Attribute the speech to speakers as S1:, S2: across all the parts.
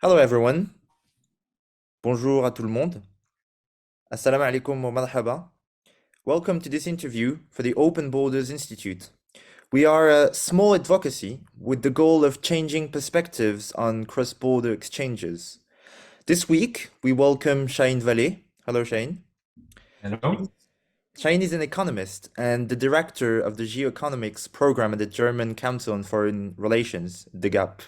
S1: Hello everyone. Bonjour à tout le monde. Assalamu alaikum wa marhaba. Welcome to this interview for the Open Borders Institute. We are a small advocacy with the goal of changing perspectives on cross-border exchanges. This week, we welcome Shahin Vallée. Hello, Shahin.
S2: Hello.
S1: Shahin is an economist and the director of the Geo-Economics program at the German Council on Foreign Relations, DGAP.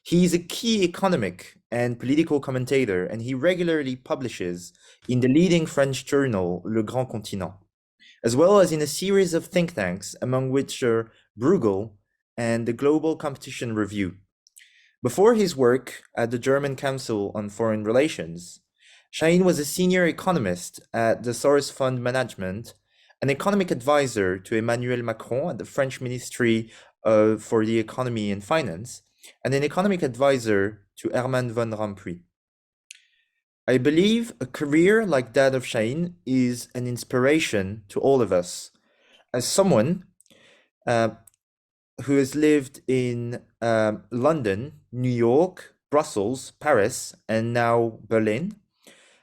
S1: He is a key economic and political commentator, and he regularly publishes in the leading French journal Le Grand Continent, as well as in a series of think tanks, among which are Bruegel and the Global Competition Review. Before his work at the German Council on Foreign Relations, Shahin was a senior economist at the Soros Fund Management, an economic advisor to Emmanuel Macron at the French Ministry for the Economy and Finance, and an economic advisor to Herman van Rompuy. I believe a career like that of Shahin is an inspiration to all of us. As someone uh, who has lived in London, New York, Brussels, Paris, and now Berlin,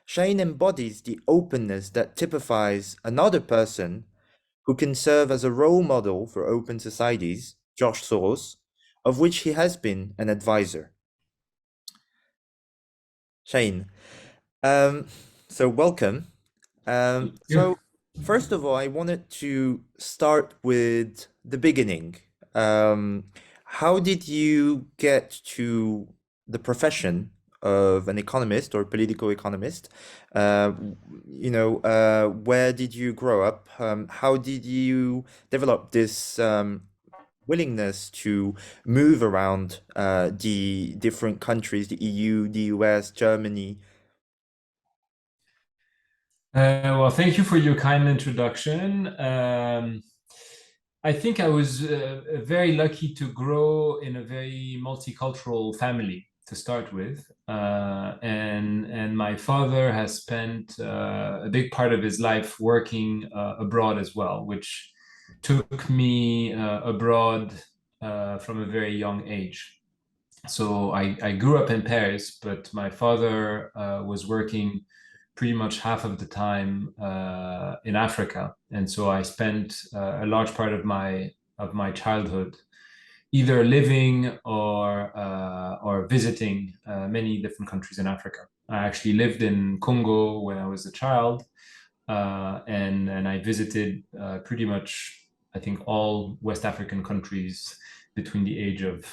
S1: Shahin embodies the openness that typifies another person who can serve as a role model for open societies, George Soros, of which he has been an advisor. Shahin, um, so welcome.
S2: Thank you.
S1: So first of all, I wanted to start with the beginning. Um, how did you get to the profession of an economist or political economist? Uh, where did you grow up? How did you develop this willingness to move around the different countries, the EU, the US, Germany?
S2: Well, thank you for your kind introduction. I think I was very lucky to grow in a very multicultural family to start with, and my father has spent a big part of his life working abroad as well, which took me abroad from a very young age. So I grew up in Paris, but my father was working pretty much half of the time in Africa, and so I spent a large part of my childhood either living or visiting many different countries in Africa. I actually lived in Congo when I was a child, and I visited pretty much I think all West African countries between the age of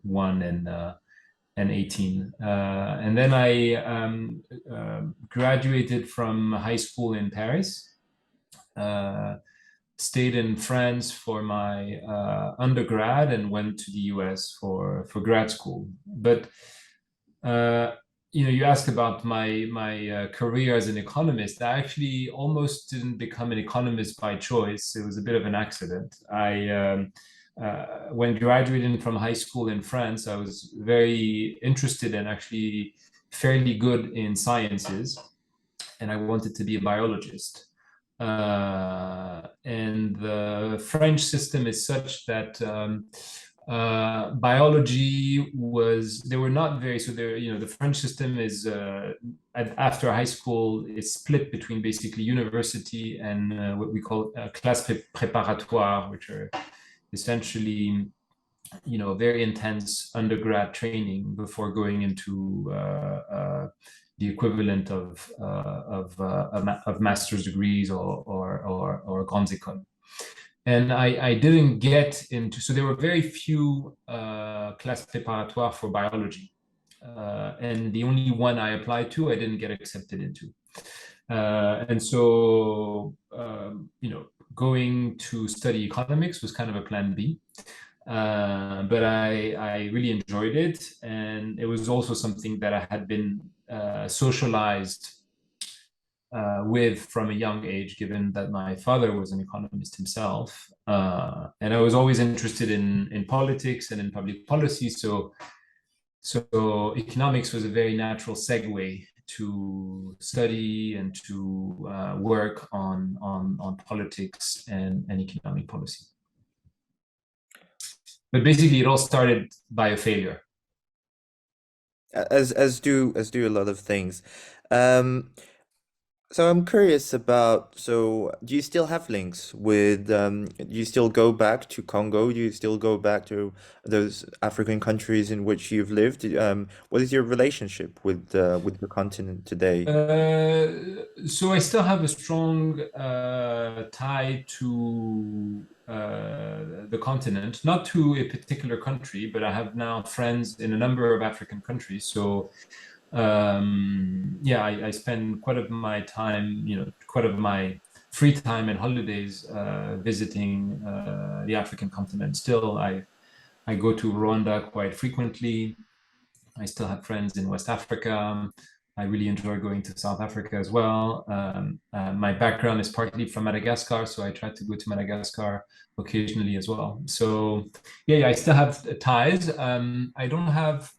S2: 1 and 18. And then I graduated from high school in Paris, uh, stayed in France for my undergrad, and went to the US for grad school. But uh, you asked about my career as an economist. I actually almost didn't become an economist by choice. It was a bit of an accident. When graduating from high school in France, I was very interested and actually fairly good in sciences, and I wanted to be a biologist. And the French system is such that biology was they were not very so there the French system is after high school is split between basically university and what we call class préparatoire, which are essentially very intense undergrad training before going into the equivalent of master's degrees or grandes écoles. And I didn't get into, so there were very few classes préparatoires for biology. And the only one I applied to, I didn't get accepted into. And so, going to study economics was kind of a plan B. But I really enjoyed it. And it was also something that I had been socialized with from a young age, given that my father was an economist himself. And I was always interested in politics and in public policy. So economics was a very natural segue to study and to work on politics and economic policy. But basically, it all started by a failure.
S1: as do a lot of things. Um, so I'm curious about, so do you still have links with, do you still go back to Congo? Do you still go back to those African countries in which you've lived? What is your relationship with the continent today?
S2: So I still have a strong tie to the continent, not to a particular country, but I have now friends in a number of African countries. So yeah, I spend quite of my time, quite of my free time and holidays visiting the African continent. Still, I go to Rwanda quite frequently. I still have friends in West Africa. I really enjoy going to South Africa as well. My background is partly from Madagascar, so I try to go to Madagascar occasionally as well. So, yeah, I still have ties. I don't have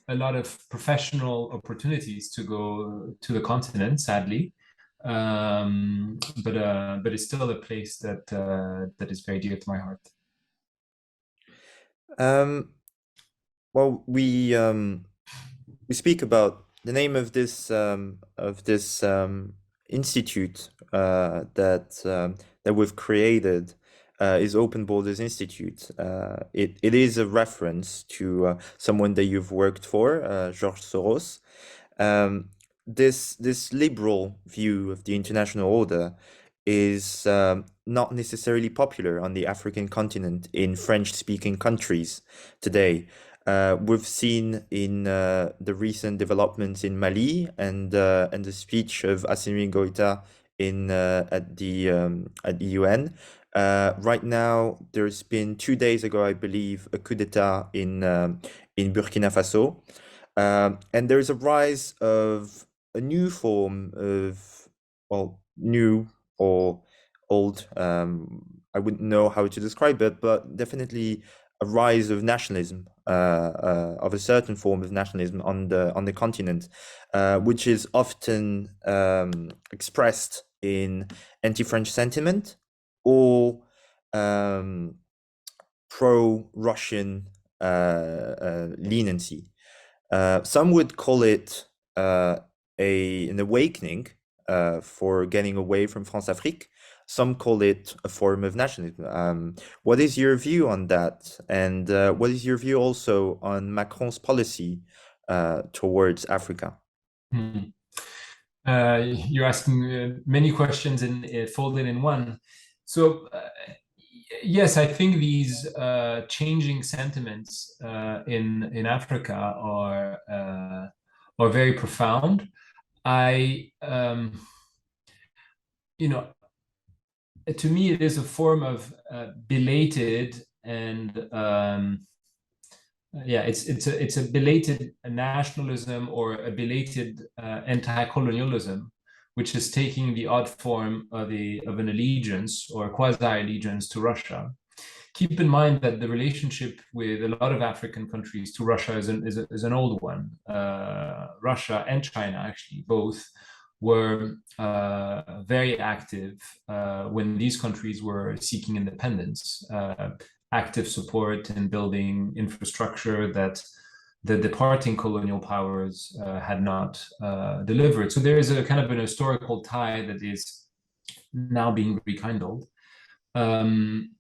S2: a lot of professional opportunities to go to the continent, sadly. But it's still a place that is very dear to my heart.
S1: Um, well, we speak about the name of this institute that we've created is Open Borders Institute. It is a reference to someone that you've worked for, George Soros. Um, this liberal view of the international order is not necessarily popular on the African continent in French-speaking countries today. We've seen in the recent developments in Mali and the speech of Assimi Goïta in at the UN. Right now, there's been 2 days ago, I believe, a coup d'état in Burkina Faso. And there's a rise of a new form of, well, new or old, I wouldn't know how to describe it, but definitely a rise of nationalism, of a certain form of nationalism on the continent, which is often expressed in anti-French sentiment or um, pro-Russian leniency. Some would call it an awakening for getting away from France-Afrique. Some call it a form of nationalism. What is your view on that? And what is your view also on Macron's policy towards Africa?
S2: Hmm. You're asking many questions in folded in one. So yes, I think these changing sentiments in Africa are very profound. I you know to me it is a form of belated and yeah, it's a belated nationalism or a belated anti-colonialism, which is taking the odd form of an allegiance or quasi-allegiance to Russia. Keep in mind that the relationship with a lot of African countries to Russia is an old one. Russia and China, actually, both were very active when these countries were seeking independence, active support in building infrastructure that the departing colonial powers had not delivered. So there is a kind of an historical tie that is now being rekindled. Um,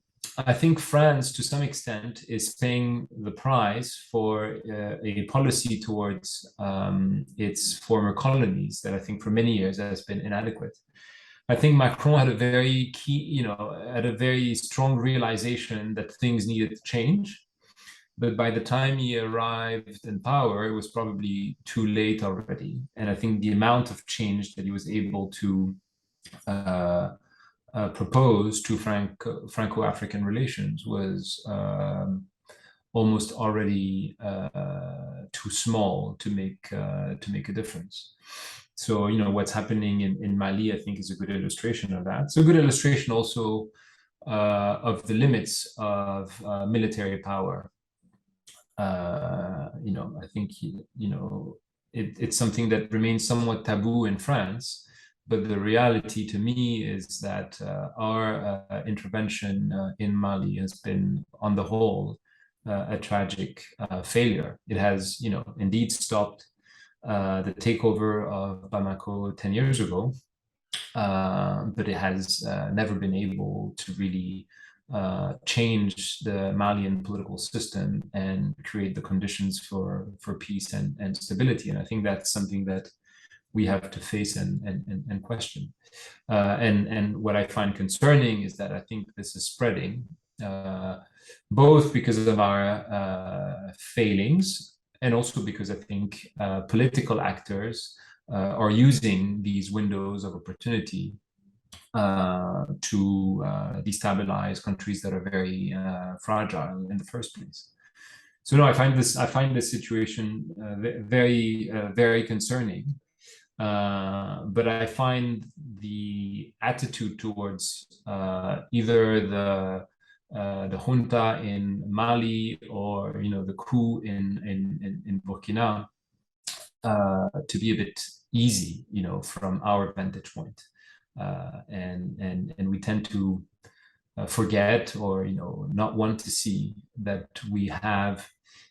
S2: I think France, to some extent, is paying the price for a policy towards its former colonies that I think for many years has been inadequate. I think Macron had a very key, had a very strong realization that things needed to change. But by the time he arrived in power, it was probably too late already. And I think the amount of change that he was able to uh, proposed to Franco-African relations was almost already too small to make a difference. So what's happening in Mali, I think, is a good illustration of that. It's a good illustration also of the limits of military power. I think it's something that remains somewhat taboo in France, but the reality to me is that our intervention in Mali has been, on the whole, a tragic failure. It has, indeed stopped the takeover of Bamako 10 years ago, but it has never been able to really change the Malian political system and create the conditions for peace and stability. And I think that's something that we have to face and question. And what I find concerning is that I think this is spreading, both because of our failings and also because I think political actors are using these windows of opportunity to destabilize countries that are very fragile in the first place. So no, I find this situation very concerning. But I find the attitude towards either the junta in Mali or the coup in Burkina to be a bit easy, from our vantage point, and we tend to forget or not want to see that we have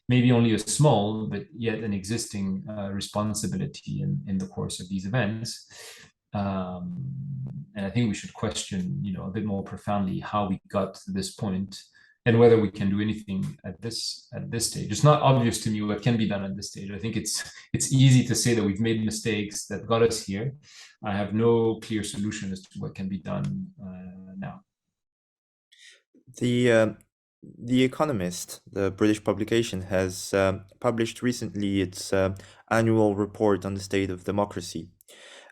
S2: maybe only a small but yet an existing responsibility in the course of these events. And I think we should question, a bit more profoundly how we got to this point and whether we can do anything at this stage. It's not obvious to me what can be done at this stage. I think it's easy to say that we've made mistakes that got us here. I have no clear solution as to what can be done now.
S1: The Economist, the British publication, has published recently its annual report on the state of democracy.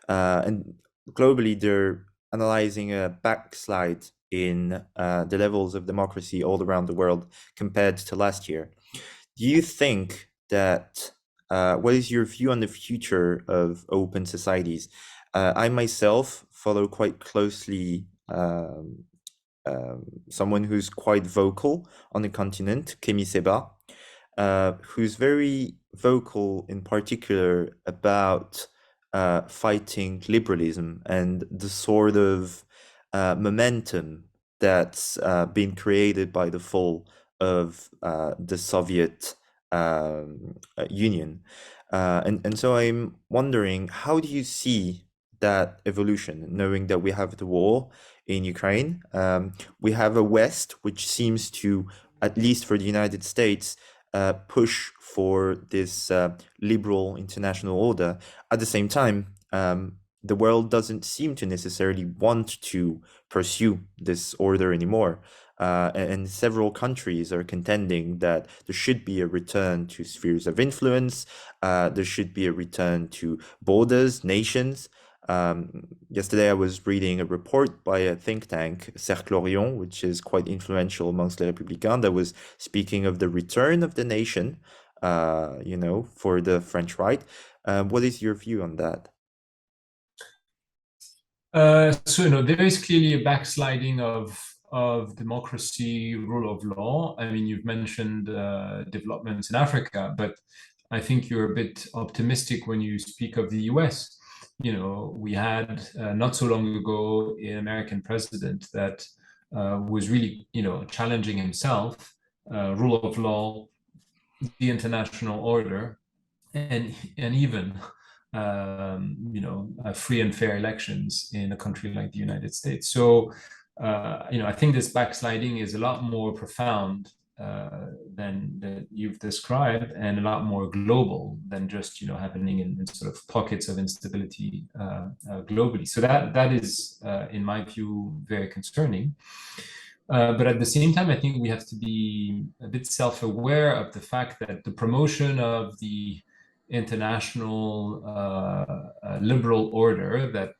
S1: And globally, they're analyzing a backslide in the levels of democracy all around the world compared to last year. Do you think that, what is your view on the future of open societies? I myself follow quite closely someone who's quite vocal on the continent, Kemi Seba, who's very vocal in particular about fighting liberalism and the sort of momentum that's been created by the fall of the Soviet Union. And so I'm wondering, how do you see that evolution, knowing that we have the war in Ukraine? We have a West which seems to, at least for the United States, push for this liberal international order. At the same time, the world doesn't seem to necessarily want to pursue this order anymore. And several countries are contending that there should be a return to spheres of influence. There should be a return to borders, nations. Yesterday, I was reading a report by a think tank, Cercle Orion, which is quite influential amongst les Républicains, that was speaking of the return of the nation, for the French right. What is your view on that?
S2: So there is clearly a backsliding of democracy, rule of law. I mean, you've mentioned developments in Africa, but I think you're a bit optimistic when you speak of the US. We had not so long ago an American president that was really, challenging himself, rule of law, the international order, and even free and fair elections in a country like the United States. So I think this backsliding is a lot more profound than that you've described, and a lot more global than just happening in sort of pockets of instability globally. So that is, in my view, very concerning. But at the same time, I think we have to be a bit self-aware of the fact that the promotion of the international liberal order that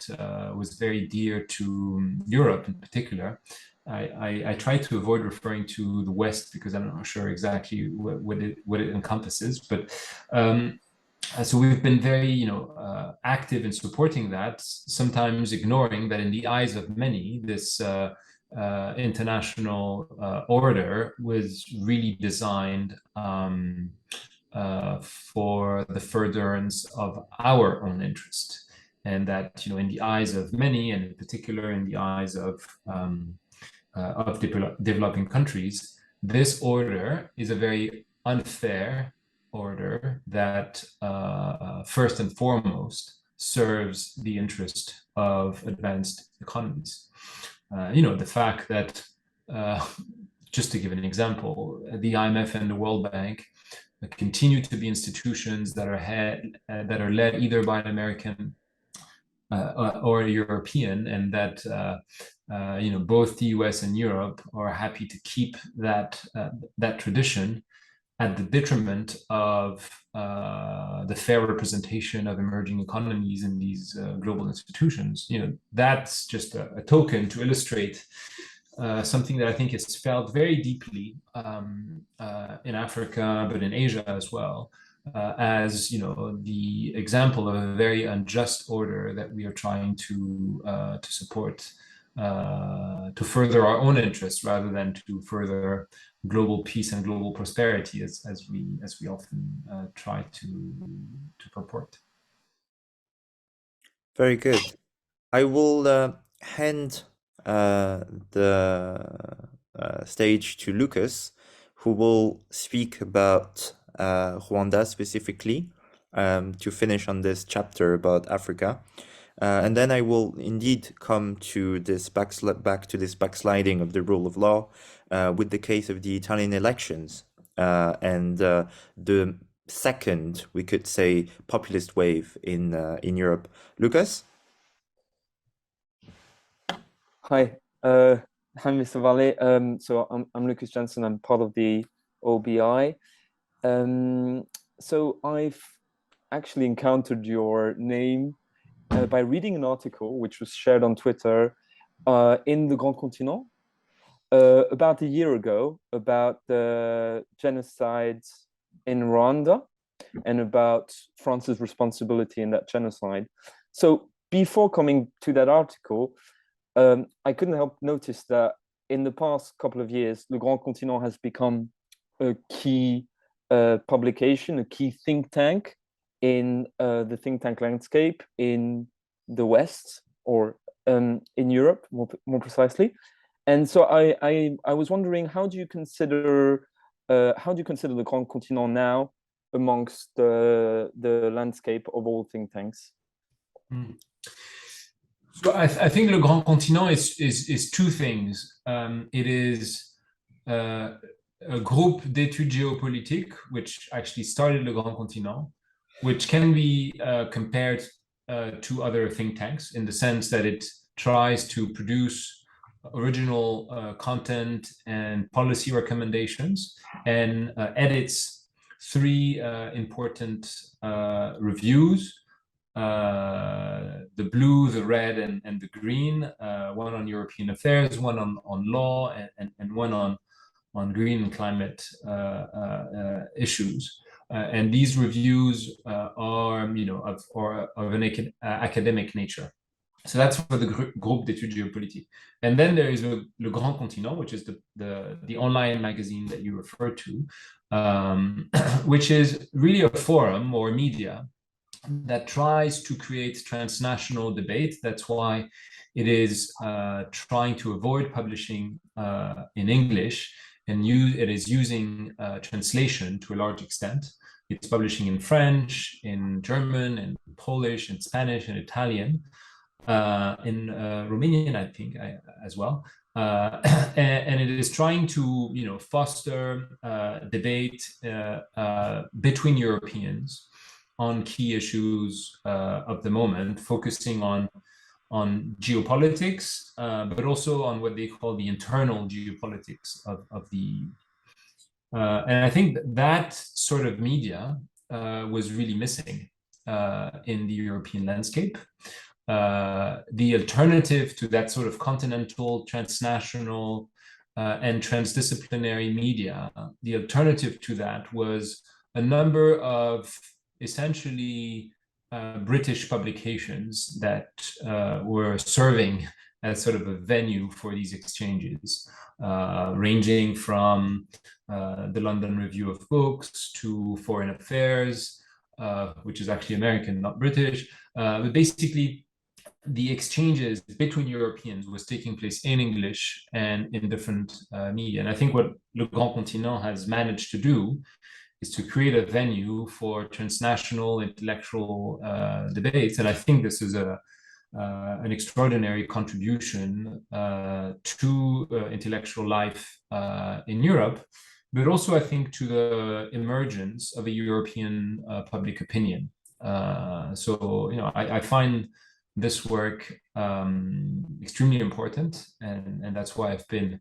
S2: was very dear to Europe in particular. I try to avoid referring to the West because I'm not sure exactly what it encompasses, but so we've been very active in supporting that, sometimes ignoring that in the eyes of many, this international order was really designed for the furtherance of our own interest, and that in the eyes of many, and in particular in the eyes of developing countries, this order is a very unfair order that first and foremost serves the interest of advanced economies. The fact that, just to give an example, the IMF and the World Bank continue to be institutions that are led either by an American or a European, and that both the US and Europe are happy to keep that tradition at the detriment of the fair representation of emerging economies in these global institutions. That's just a token to illustrate something that I think is felt very deeply in Africa, but in Asia as well, as the example of a very unjust order that we are trying to support to further our own interests rather than to further global peace and global prosperity, as we often try to purport.
S1: Very good. I will hand the stage to Lucas, who will speak about Rwanda specifically, to finish on this chapter about Africa. And then I will indeed come to this back to this backsliding of the rule of law with the case of the Italian elections and the second, we could say, populist wave in Europe. Lucas?
S3: Hi, hi, Mr. Vallée. So I'm Lucas Jensen. I'm part of the OBI. So I've actually encountered your name by reading an article which was shared on Twitter in the Grand Continent about a year ago about the genocide in Rwanda and about France's responsibility in that genocide. So before coming to that article, I couldn't help notice that in the past couple of years, Le Grand Continent has become a key publication, a key think tank in the think tank landscape in the West, or in Europe, more precisely. And so I was wondering, how do you consider the Grand Continent now amongst the landscape of all think tanks?
S2: So I think Le Grand Continent is two things. It is a groupe d'études géopolitiques, which actually started Le Grand Continent, which can be compared to other think tanks in the sense that it tries to produce original content and policy recommendations and edits three important reviews. The blue, the red, and the green, one on European affairs, one on law, and one on green and climate issues. And these reviews are, of an academic nature. So that's for the groupe d'études géopolitiques. And then there is Le Grand Continent, which is the online magazine that you referred to, which is really a forum or media that tries to create transnational debate. That's why it is trying to avoid publishing in English, and it is using translation to a large extent. It's publishing in French, in German, in Polish, in Spanish, and Italian, in Romanian, I think, as well. And it is trying to, foster debate between Europeans on key issues of the moment, focusing on geopolitics, but also on what they call the internal geopolitics of the EU. And I think that sort of media was really missing in the European landscape. The alternative to that sort of continental, transnational, and transdisciplinary media, the alternative to that was a number of essentially British publications that were serving as sort of a venue for these exchanges, ranging from the London Review of Books to Foreign Affairs, which is actually American, not British, but basically the exchanges between Europeans was taking place in English and in different media. And I think what Le Grand Continent has managed to do is to create a venue for transnational intellectual debates. And I think this is an extraordinary contribution to intellectual life in Europe, but also I think to the emergence of a European public opinion. So, I find this work extremely important, and that's why I've been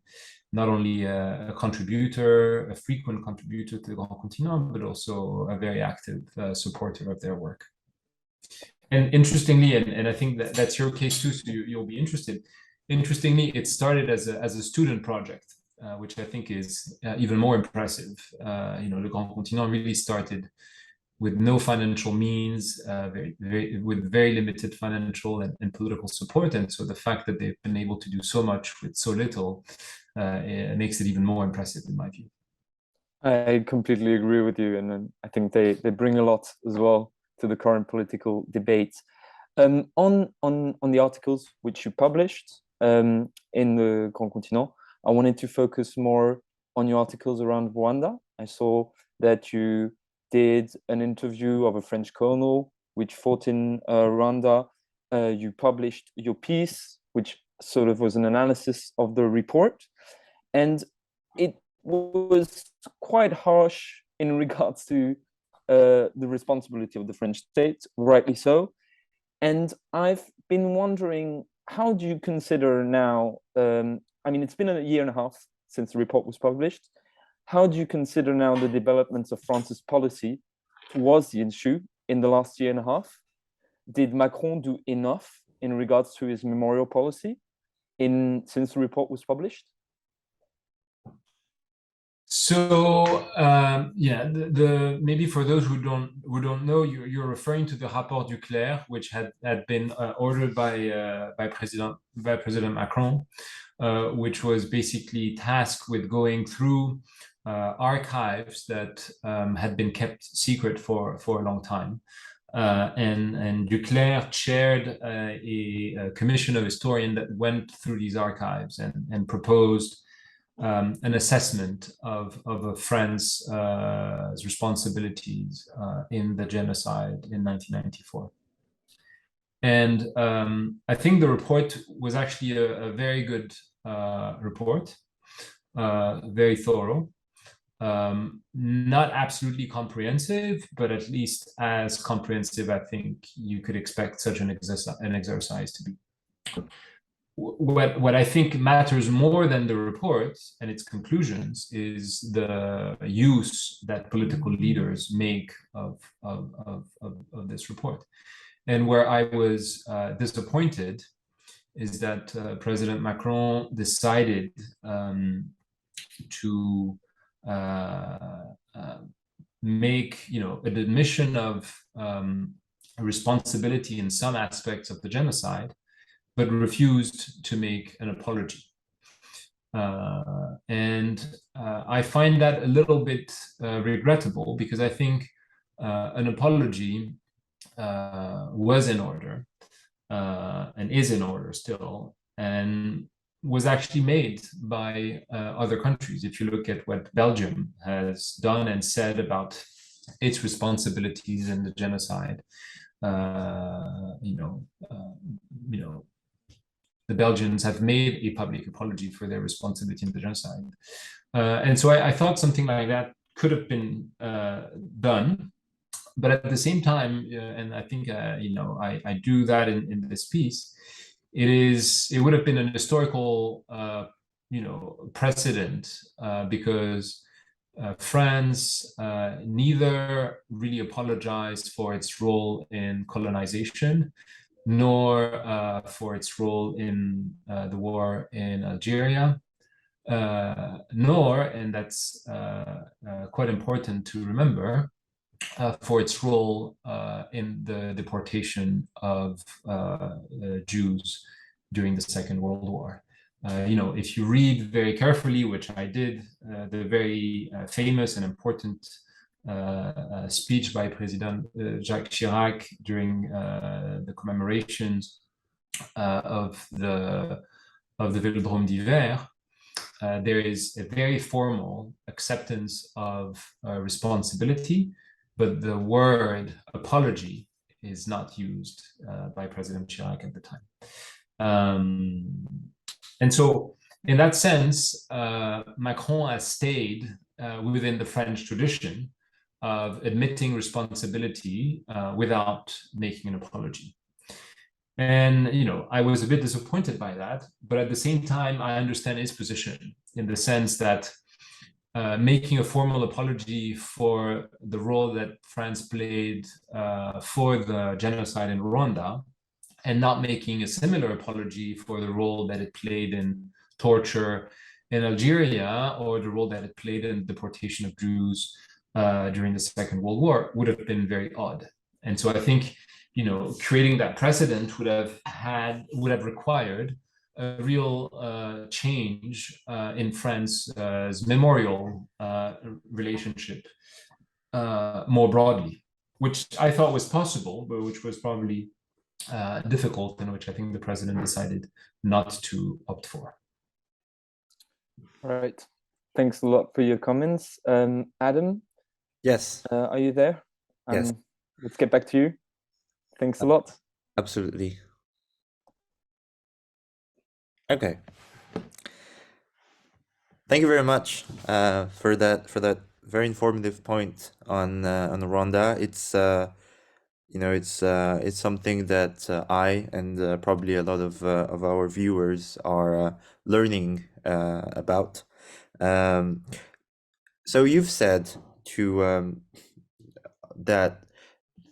S2: not only a contributor, a frequent contributor to the Grand Continent, but also a very active supporter of their work. And interestingly, and I think that's your case too, so you'll be interested. Interestingly, it started as a student project, which I think is even more impressive. Le Grand Continent really started with no financial means, with very limited financial and political support. And so the fact that they've been able to do so much with so little it makes it even more impressive in my view.
S3: I completely agree with you, and I think they bring a lot as well to the current political debate. On the articles which you published in the Grand Continent, I wanted to focus more on your articles around Rwanda. I saw that you did an interview of a French colonel which fought in Rwanda. You published your piece, which sort of was an analysis of the report, and it was quite harsh in regards to the responsibility of the French state, rightly so. And I've been wondering, how do you consider now, it's been a year and a half since the report was published. How do you consider now the developments of France's policy towards the issue in the last year and a half? Did Macron do enough in regards to his memorial policy since the report was published?
S2: So maybe for those who don't know, you're referring to the Rapport du Clerc, which had been ordered by President Macron, which was basically tasked with going through archives that had been kept secret for a long time. And Duclerc chaired a commission of historians that went through these archives and proposed an assessment of France's responsibilities in the genocide in 1994. And I think the report was actually a very good report, very thorough. Not absolutely comprehensive, but at least as comprehensive I think you could expect such an exercise to be. What I think matters more than the report and its conclusions is the use that political leaders make of this report. And where I was disappointed is that President Macron decided to make an admission of responsibility in some aspects of the genocide, but refused to make an apology. And I find that a little bit regrettable, because I think an apology was in order and is in order still, and was actually made by other countries. If you look at what Belgium has done and said about its responsibilities in the genocide, the Belgians have made a public apology for their responsibility in the genocide. And so I thought something like that could have been done. But at the same time, and I think, I do that in this piece, it would have been an historical, precedent, because France neither really apologized for its role in colonization, nor for its role in the war in Algeria, nor, and that's quite important to remember, for its role in the deportation of Jews during the Second World War. If you read very carefully, which I did, the very famous and important speech by President Jacques Chirac during the commemorations of the Vélodrome d'hiver, there is a very formal acceptance of responsibility, but the word apology is not used by President Chirac at the time. And so, in that sense, Macron has stayed within the French tradition of admitting responsibility without making an apology. And, I was a bit disappointed by that, but at the same time, I understand his position in the sense that making a formal apology for the role that France played for the genocide in Rwanda, and not making a similar apology for the role that it played in torture in Algeria, or the role that it played in deportation of Jews during the Second World War, would have been very odd. And so I think, creating that precedent would have required a real change in France's memorial relationship more broadly, which I thought was possible, but which was probably difficult, and which I think the president decided not to opt for.
S3: All right. Thanks a lot for your comments. Adam?
S1: Yes.
S3: Are you there?
S1: Yes.
S3: Let's get back to you. Thanks a lot.
S1: Absolutely. Okay. Thank you very much for that very informative point on Rwanda. It's something that I and probably a lot of our viewers are learning about. So you've said that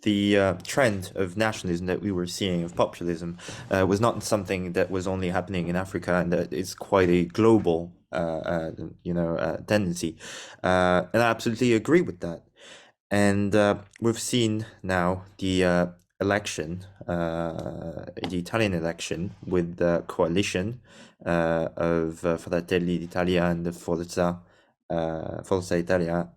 S1: the trend of nationalism that we were seeing, of populism, was not something that was only happening in Africa, and that it's quite a global tendency. And I absolutely agree with that. And we've seen now the election, the Italian election, with the coalition of Fratelli d'Italia and the Forza Italia.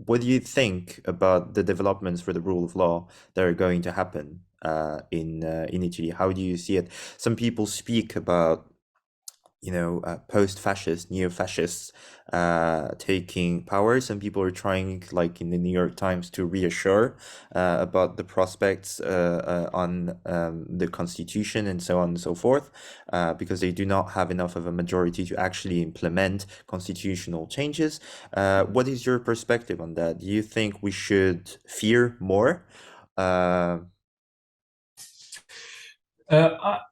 S1: What do you think about the developments for the rule of law that are going to happen in Italy? How do you see it? Some people speak about post-fascist, neo-fascists taking power. Some people are trying, like in the New York Times, to reassure about the prospects on the constitution and so on and so forth, because they do not have enough of a majority to actually implement constitutional changes. What is your perspective on that? Do you think we should fear more?
S2: I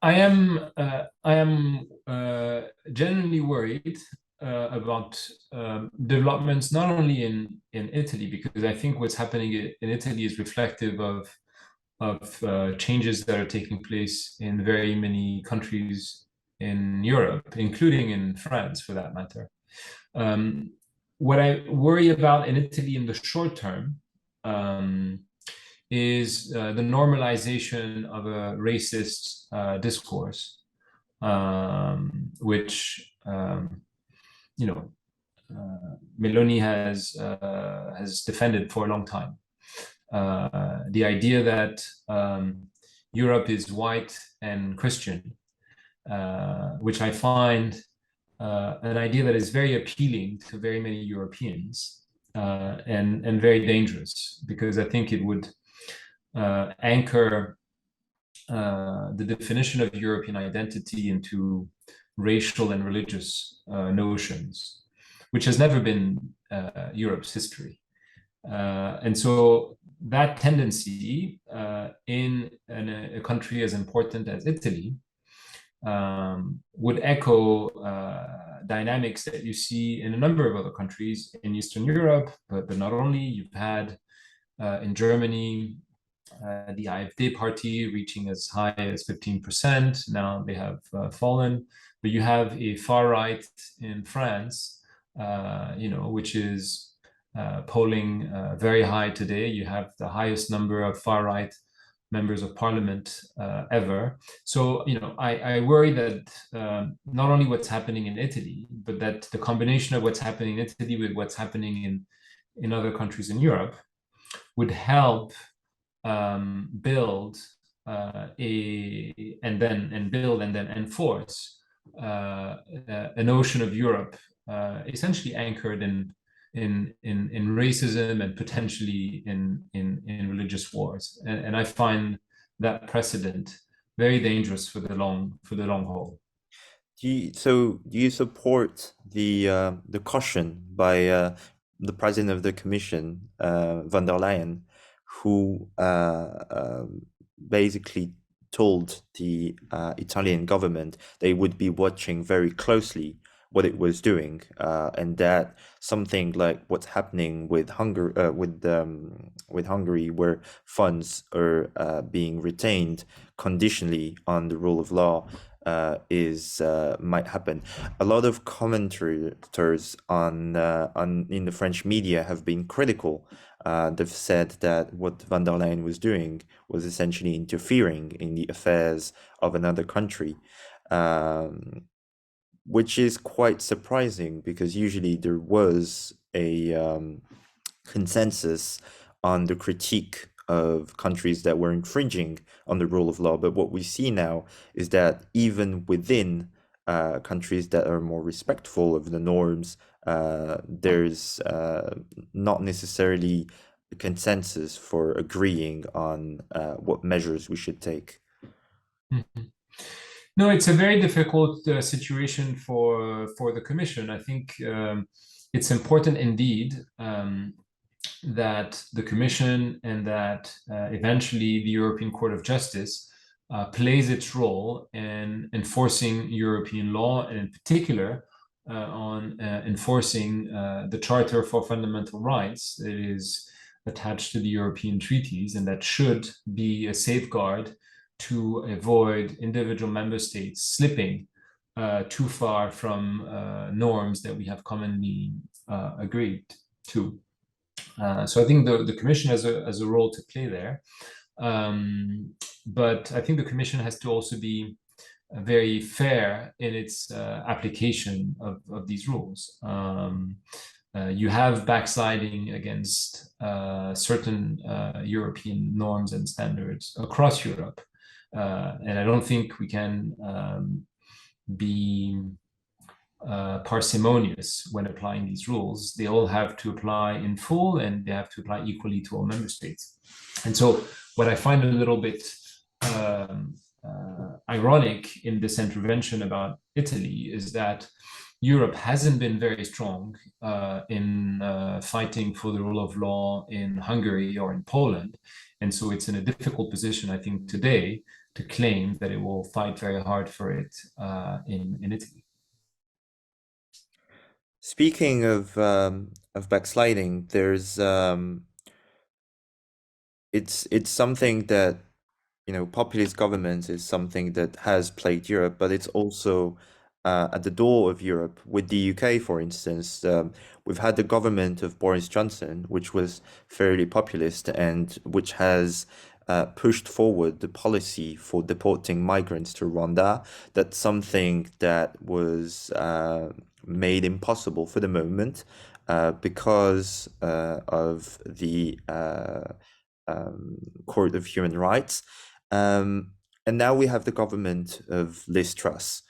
S2: am genuinely worried about developments not only in Italy, because I think what's happening in Italy is reflective of changes that are taking place in very many countries in Europe, including in France, for that matter. What I worry about in Italy in the short term is the normalization of a racist discourse, which Meloni has defended for a long time. The idea that Europe is white and Christian, which I find an idea that is very appealing to very many Europeans, and very dangerous, because I think it would anchor the definition of European identity into racial and religious notions, which has never been Europe's history. And so that tendency in a country as important as Italy would echo dynamics that you see in a number of other countries in Eastern Europe, but not only. You've had in Germany the AfD party reaching as high as 15%. Now they have fallen, but you have a far right in France, which is polling very high today. You have the highest number of far right members of parliament ever. So, I worry that not only what's happening in Italy, but that the combination of what's happening in Italy with what's happening in other countries in Europe would help build build and then enforce a notion of Europe essentially anchored in racism and potentially in religious wars. And I find that precedent very dangerous for the long haul.
S1: Do you support the caution by the president of the Commission, von der Leyen, who basically told the Italian government they would be watching very closely what it was doing, and that something like what's happening with Hungary, where funds are being retained conditionally on the rule of law, is might happen. A lot of commentators on in the French media have been critical. They've said that what von der Leyen was doing was essentially interfering in the affairs of another country, which is quite surprising because usually there was a consensus on the critique of countries that were infringing on the rule of law. But what we see now is that even within countries that are more respectful of the norms, there's not necessarily a consensus for agreeing on what measures we should take.
S2: Mm-hmm. No, it's a very difficult situation for the Commission. I think it's important indeed that the Commission and that eventually the European Court of Justice plays its role in enforcing European law, and in particular on enforcing the Charter for Fundamental Rights that is attached to the European treaties, and that should be a safeguard to avoid individual member states slipping too far from norms that we have commonly agreed to. So I think the Commission has a role to play there. But I think the Commission has to also be very fair in its application of these rules. You have backsliding against certain European norms and standards across Europe. And I don't think we can be parsimonious when applying these rules. They all have to apply in full, and they have to apply equally to all member states. And so what I find a little bit ironic in this intervention about Italy is that Europe hasn't been very strong in fighting for the rule of law in Hungary or in Poland. And so it's in a difficult position, I think, today to claim that it will fight very hard for it in Italy.
S1: Speaking of backsliding, there's it's something that, you know, populist governments is something that has plagued Europe, but it's also at the door of Europe with the UK, for instance. We've had the government of Boris Johnson, which was fairly populist and which has pushed forward the policy for deporting migrants to Rwanda. That's something that was made impossible for the moment because of the Court of Human Rights. And now we have the government of Liz Truss,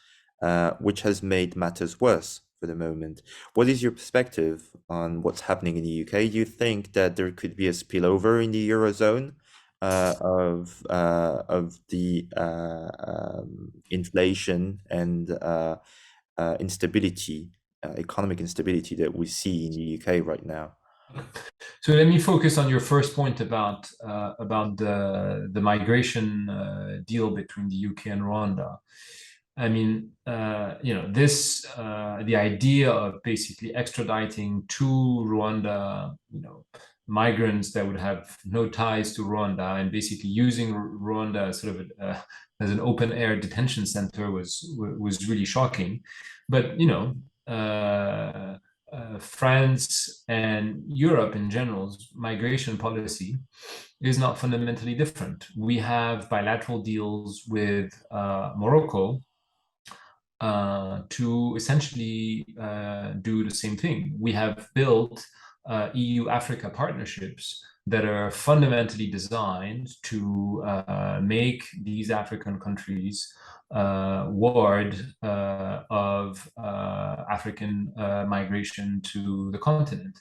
S1: which has made matters worse for the moment. What is your perspective on what's happening in the UK? Do you think that there could be a spillover in the Eurozone of the inflation and instability, economic instability that we see in the UK right now?
S2: So let me focus on your first point about the migration deal between the UK and Rwanda. I mean, you know, this the idea of basically extraditing to Rwanda, you know, migrants that would have no ties to Rwanda, and basically using Rwanda sort of as an open air detention center was really shocking. But you know, France and Europe in general's migration policy is not fundamentally different. We have bilateral deals with Morocco to essentially do the same thing. We have built EU-Africa partnerships that are fundamentally designed to make these African countries ward of African migration to the continent.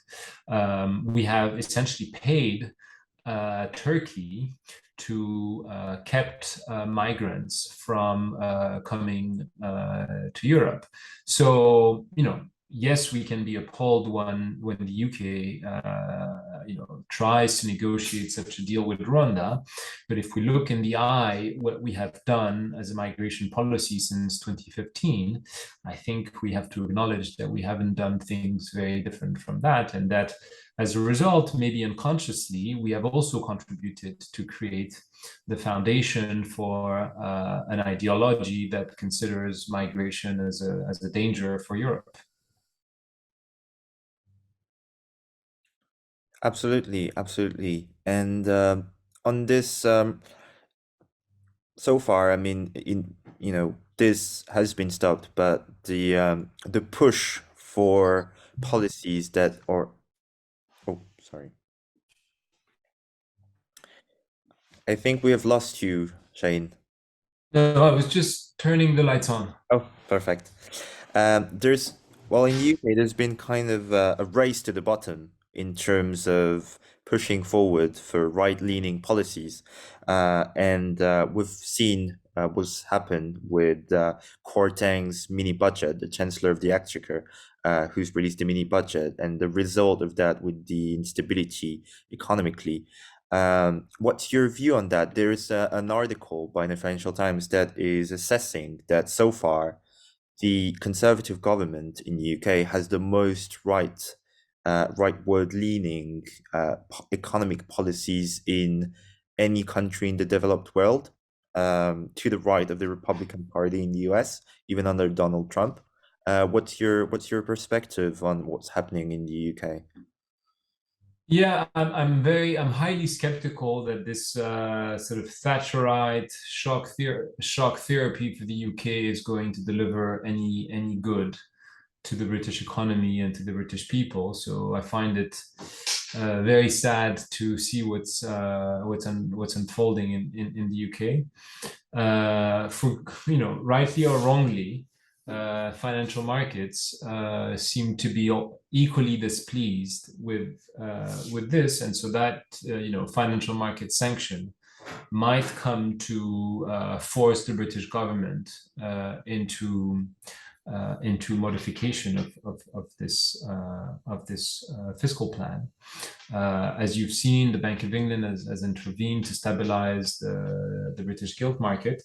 S2: We have essentially paid Turkey to kept migrants from coming to Europe. So, yes, we can be appalled when the UK, tries to negotiate such a deal with Rwanda. But if we look in the eye what we have done as a migration policy since 2015, I think we have to acknowledge that we haven't done things very different from that, and that as a result, maybe unconsciously, we have also contributed to create the foundation for an ideology that considers migration as a danger for Europe.
S1: Absolutely, absolutely. And on this, so far, I mean, this has been stopped, but the push for policies that or oh, sorry. I think we have lost you, Shane.
S2: No, I was just turning the lights on.
S1: Oh, perfect. Well, in the UK, there's been kind of a race to the bottom in terms of pushing forward for right-leaning policies. And we've seen what's happened with Kwarteng's mini budget, the Chancellor of the Exchequer, who's released the mini budget, and the result of that with the instability economically. What's your view on that? There is an article by the Financial Times that is assessing that so far the Conservative government in the UK has the most rightward-leaning economic policies in any country in the developed world, to the right of the Republican Party in the US, even under Donald Trump. What's your perspective on what's happening in the UK?
S2: Yeah, I'm highly skeptical that this sort of Thatcherite shock therapy for the UK is going to deliver any good to the British economy and to the British people. So I find it very sad to see what's unfolding in the UK. For rightly or wrongly, financial markets seem to be equally displeased with this, and so that financial market sanction might come to force the British government into modification of this fiscal plan. As you've seen, the Bank of England has intervened to stabilize the British gilt market.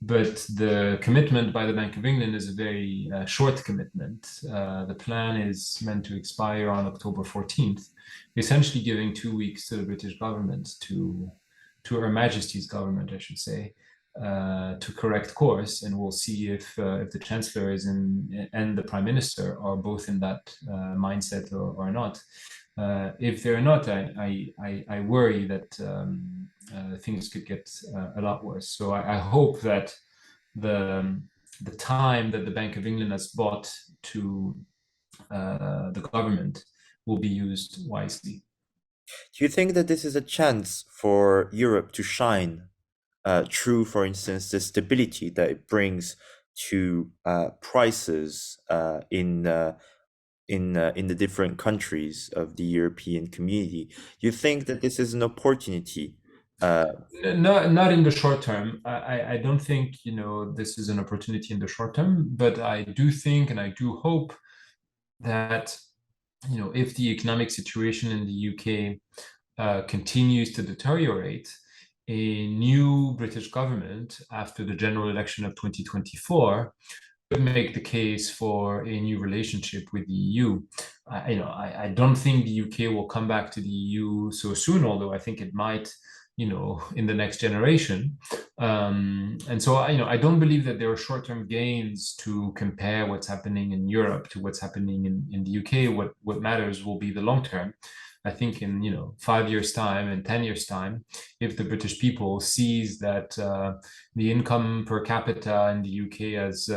S2: But the commitment by the Bank of England is a very short commitment. The plan is meant to expire on October 14th, essentially giving 2 weeks to the British government, to Her Majesty's government, I should say, to correct course. And we'll see if the Chancellor and the Prime Minister are both in that mindset or not. If they're not, I worry that things could get a lot worse. So I hope that the time that the Bank of England has bought to the government will be used wisely.
S1: Do you think that this is a chance for Europe to shine through, for instance, the stability that it brings to prices in the different countries of the European community? Do you think that this is an opportunity?
S2: Not in the short term. I don't think this is an opportunity in the short term, but I do think and I do hope that if the economic situation in the UK continues to deteriorate, a new British government after the general election of 2024 would make the case for a new relationship with the EU. I don't think the UK will come back to the EU so soon, although I think it might, in the next generation. And so, I don't believe that there are short-term gains to compare what's happening in Europe to what's happening in the UK. What matters will be the long term. I think in 5 years' time and 10 years' time, if the British people sees that the income per capita in the UK has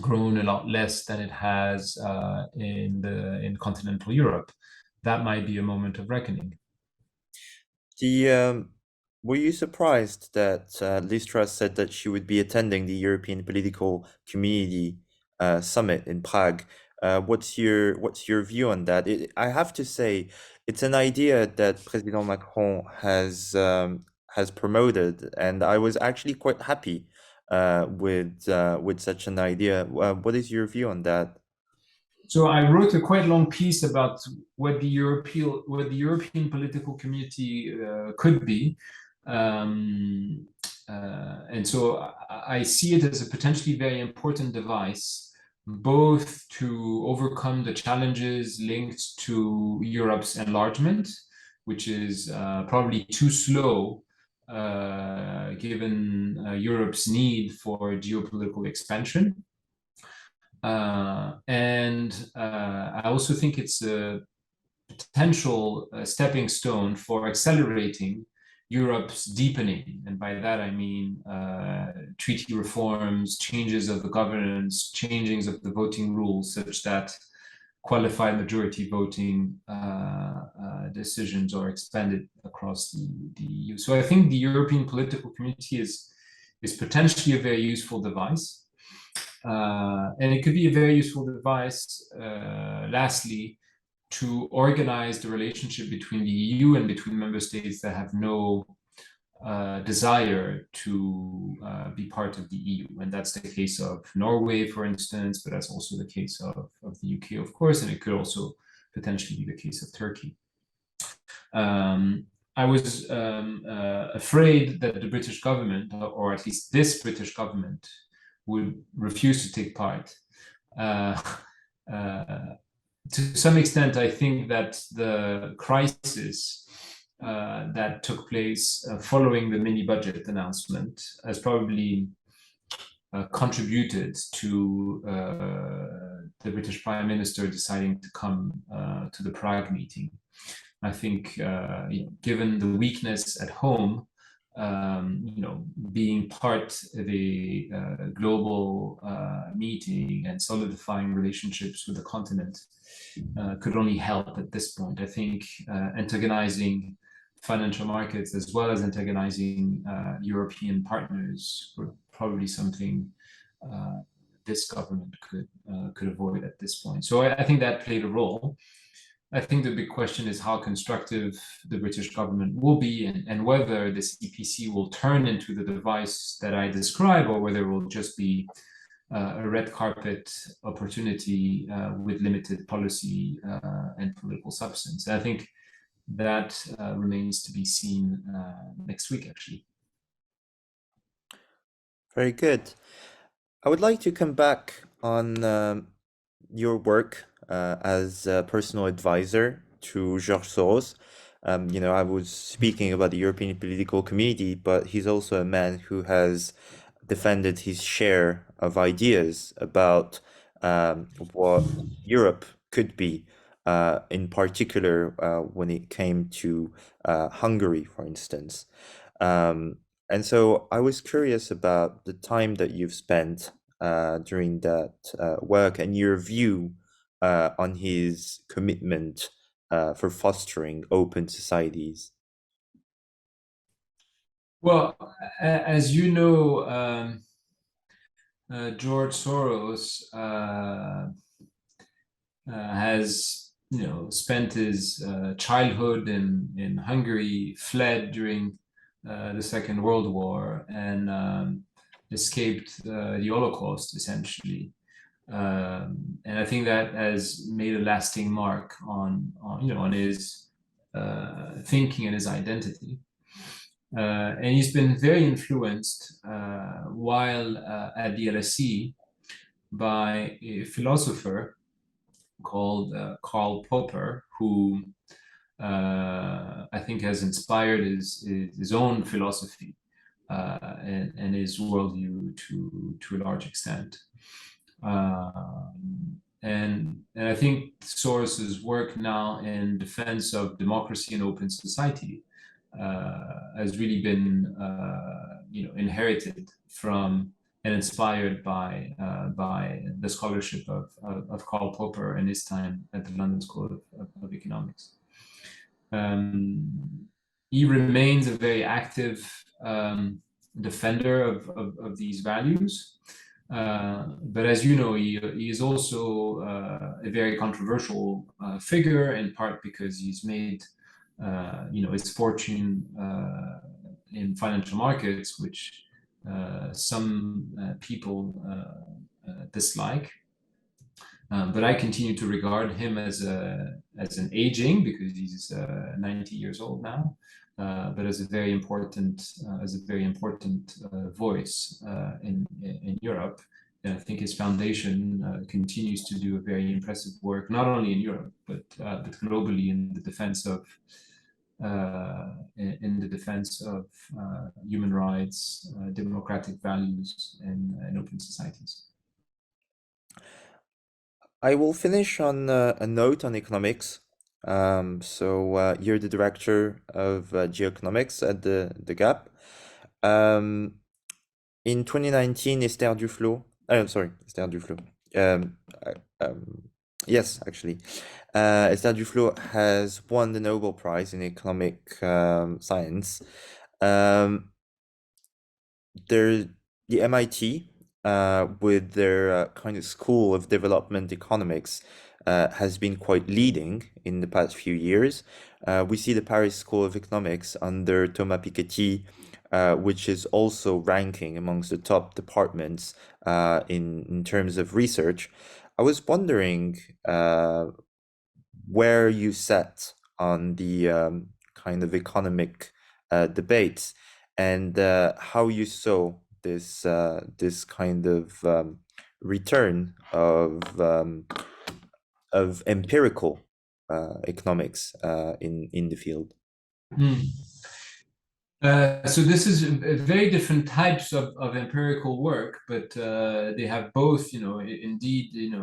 S2: grown a lot less than it has in continental Europe, that might be a moment of reckoning.
S1: The were you surprised that Liz Truss said that she would be attending the European Political Community Summit in Prague? What's your view on that? I have to say, it's an idea that President Macron has promoted, and I was actually quite happy with such an idea. What is your view on that?
S2: So I wrote a quite long piece about what the European political community could be, um, and so I see it as a potentially very important device, both to overcome the challenges linked to Europe's enlargement, which is probably too slow given Europe's need for geopolitical expansion. I also think it's a potential stepping stone for accelerating Europe's deepening. And by that, I mean treaty reforms, changes of the governance, changings of the voting rules, such that qualified majority voting decisions are expanded across the EU. So I think the European political community is potentially a very useful device. And it could be a very useful device, lastly, to organize the relationship between the EU and between member states that have no desire to be part of the EU. And that's the case of Norway, for instance, but that's also the case of the UK, of course, and it could also potentially be the case of Turkey. I was afraid that the British government, or at least this British government, would refuse to take part. To some extent, I think that the crisis that took place following the mini budget announcement has probably contributed to the British Prime Minister deciding to come to the Prague meeting. I think, given the weakness at home, being part of a global meeting and solidifying relationships with the continent could only help at this point. I think antagonizing financial markets as well as antagonizing European partners were probably something this government could avoid at this point. So I think that played a role. I think the big question is how constructive the British government will be, and whether this EPC will turn into the device that I describe, or whether it will just be a red carpet opportunity with limited policy and political substance. I think that remains to be seen next week, actually.
S1: Very good. I would like to come back on your work as a personal advisor to George Soros. I was speaking about the European political community, but he's also a man who has defended his share of ideas about what Europe could be, in particular when it came to Hungary, for instance. And so I was curious about the time that you've spent during that work and your view on his commitment for fostering open societies.
S2: Well, as you know, George Soros has spent his childhood in Hungary, fled during the Second World War, and escaped the Holocaust, essentially. And I think that has made a lasting mark on his thinking and his identity. And he's been very influenced while at the LSE by a philosopher called Karl Popper, who I think has inspired his own philosophy and his worldview to a large extent. And I think Soros's work now in defense of democracy and open society has really been inherited from and inspired by the scholarship of Karl Popper in his time at the London School of Economics. he remains a very active defender of these values. But as you know, he is also a very controversial figure, in part because he's made his fortune in financial markets, which some people dislike. But I continue to regard him as an aging, because he's 90 years old now, but as a very important voice in Europe. And I think his foundation continues to do a very impressive work, not only in Europe but globally in the defense of human rights, democratic values, and open societies.
S1: I will finish on a note on economics. You're the director of Geo-Economics at the DGAP. In 2019, Esther Duflo, Esther Duflo. Yes, actually. Esther Duflo has won the Nobel Prize in economic science. The MIT, with their kind of school of development economics, has been quite leading in the past few years. We see the Paris School of Economics under Thomas Piketty, which is also ranking amongst the top departments in terms of research. I was wondering where you sat on the kind of economic debates, and how you saw this kind of return of empirical economics in the field.
S2: So this is very different types of empirical work, but they have both, indeed,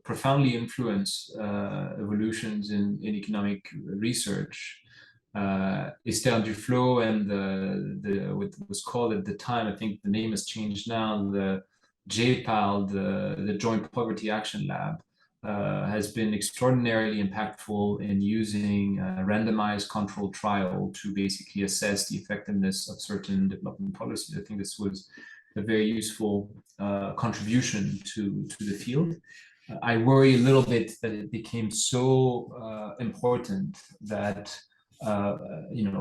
S2: profoundly influenced evolutions in economic research. Esther Duflo and what was called at the time, I think the name has changed now, the JPAL, the Joint Poverty Action Lab, has been extraordinarily impactful in using randomized controlled trial to basically assess the effectiveness of certain development policies. I think this was a very useful contribution to the field. I worry a little bit that it became so important that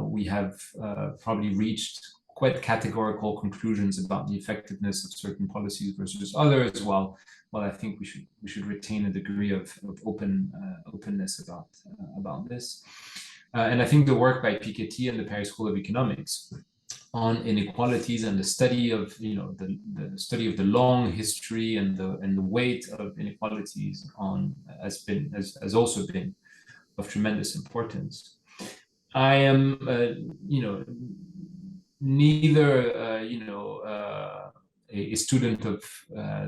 S2: we have probably reached quite categorical conclusions about the effectiveness of certain policies versus others. While I think we should retain a degree of openness about this. And I think the work by Piketty and the Paris School of Economics on inequalities and the study of the study of the long history and the weight of inequalities has also been of tremendous importance. I am neither a student of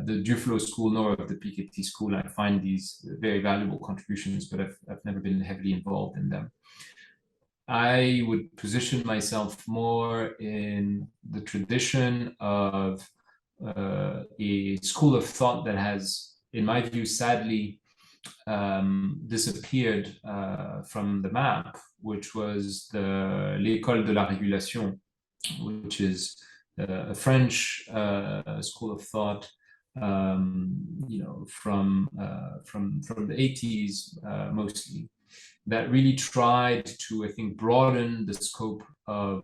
S2: the Duflo school nor of the Piketty school. I find these very valuable contributions, but I've never been heavily involved in them. I would position myself more in the tradition of a school of thought that has, in my view, sadly disappeared from the map, which was l'École de la Régulation, which is a French school of thought, from the 80s mostly, that really tried to, I think, broaden the scope of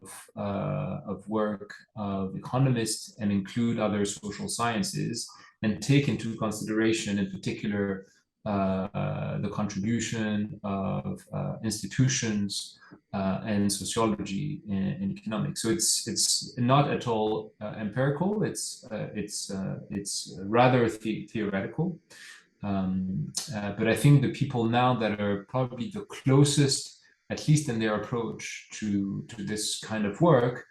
S2: work of economists and include other social sciences, and take into consideration, in particular, the contribution of institutions and sociology in economics. So it's not at all empirical. It's rather theoretical. But I think the people now that are probably the closest, at least in their approach to this kind of work,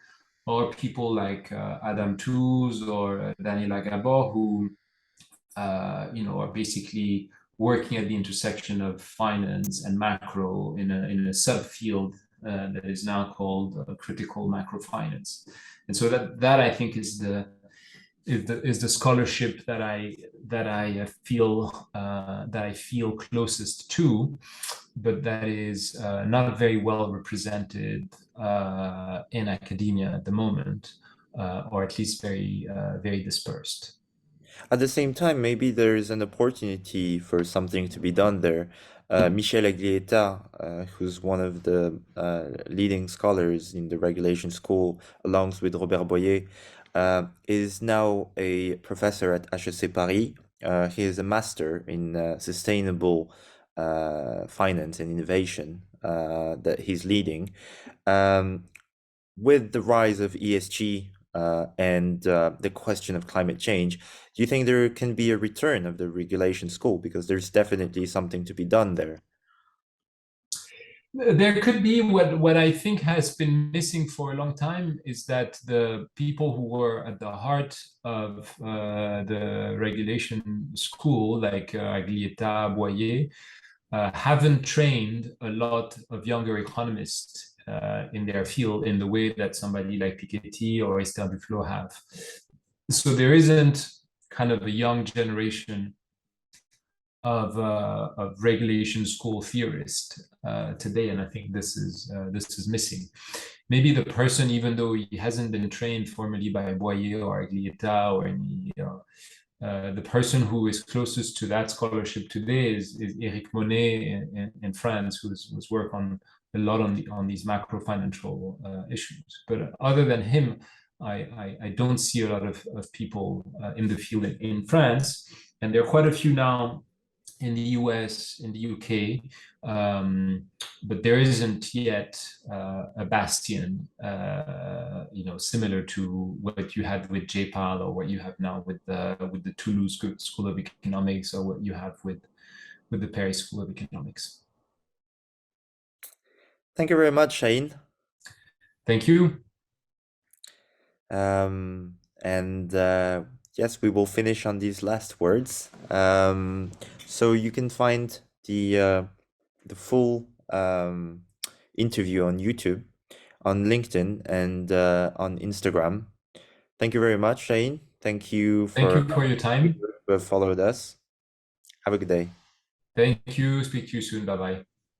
S2: are people like Adam Tooze or Daniela Gabor, who are basically working at the intersection of finance and macro in a subfield that is now called critical macrofinance. And so that I think is the scholarship that I feel closest to, but that is not very well represented in academia at the moment, or at least very dispersed.
S1: At the same time, maybe there is an opportunity for something to be done there. Michel Aglietta, who's one of the leading scholars in the regulation school, along with Robert Boyer, is now a professor at HEC Paris. He is a master in sustainable finance and innovation that he's leading. With the rise of ESG and the question of climate change, do you think there can be a return of the regulation school? Because there's definitely something to be done there.
S2: There could be. What I think has been missing for a long time is that the people who were at the heart of the regulation school, like Aglietta, Boyer, haven't trained a lot of younger economists in their field in the way that somebody like Piketty or Esther Duflo have. So there isn't kind of a young generation of regulation school theorists today, and I think this is missing. Maybe the person, even though he hasn't been trained formally by Boyer or Aglietta or any, the person who is closest to that scholarship today is Eric Monet in France, who's worked on a lot on these macro financial issues. But other than him, I don't see a lot of people in the field in France, and there are quite a few now in the US, in the UK, but there isn't yet a bastion, similar to what you had with JPAL or what you have now with the Toulouse School of Economics or what you have with the Paris School of Economics.
S1: Thank you very much, Shahin.
S2: Thank you.
S1: Yes, we will finish on these last words. So you can find the full interview on YouTube, on LinkedIn, and on Instagram. Thank you very much, Shahin. Thank you
S2: for your time.
S1: Who have followed us. Have a good day.
S2: Thank you. Speak to you soon. Bye bye.